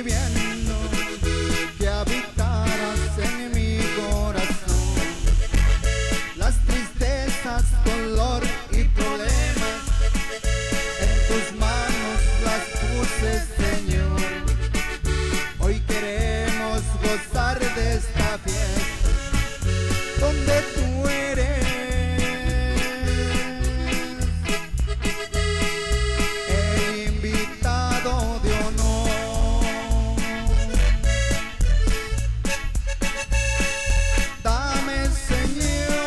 pidiendo que habitaras en mi corazón. Las tristezas, dolor y problemas en tus manos las puse, Señor. Hoy queremos gozar de esta fiesta donde tú eres el invitado de honor. Dame, Señor,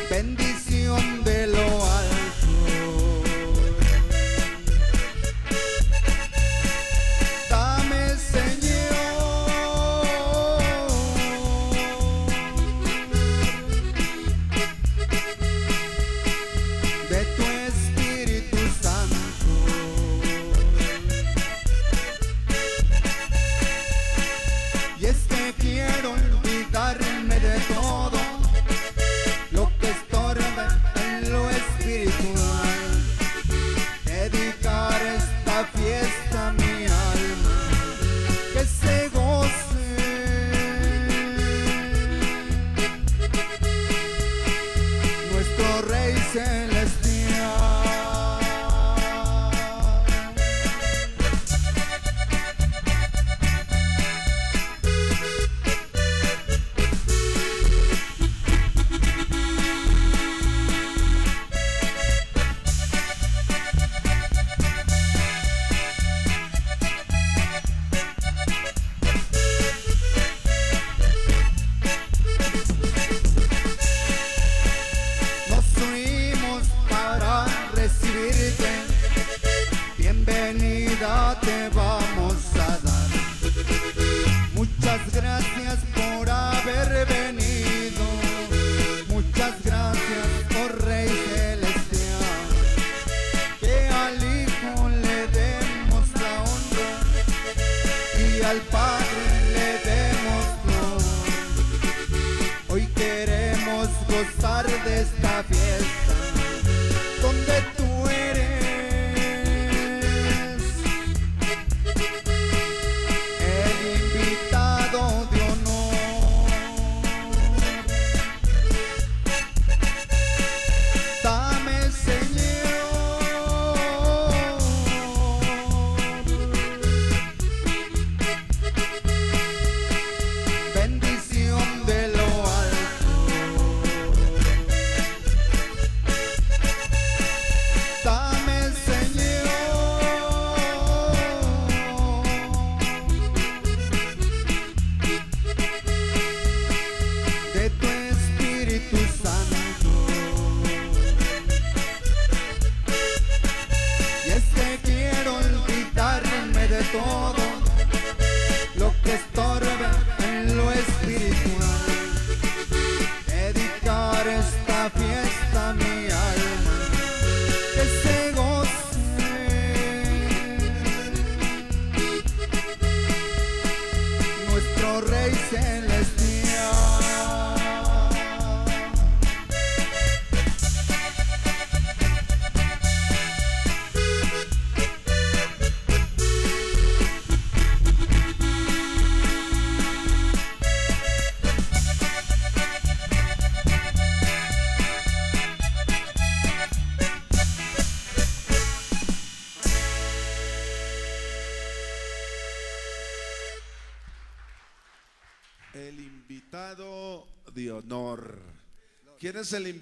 bendición de lo alto. Dame, Señor, de tu Espíritu Santo. Y es que quiero olvidarme de todo lo que estorba en lo espiritual, dedicar esta fiesta a mi alma, que se goce nuestro Rey Celestial. Nos unimos para recibirte, bienvenida te vamos a dar. Muchas gracias por haber venido, muchas gracias, oh Rey Celestial. Que al Hijo le demos la honra y al Padre le demos gloria. Hoy queremos gozar de esta fiesta donde tú eres el invitado de honor. Dame, Señor, bendición de lo alto. Dame, Señor, de tu Espíritu Santo. Y es que quiero olvidarme de todo lo que estorba en lo espiritual, dedicar esta fiesta a mi alma, que se goce nuestro Rey Celestial. El invitado de honor. ¿Quién es el invitado?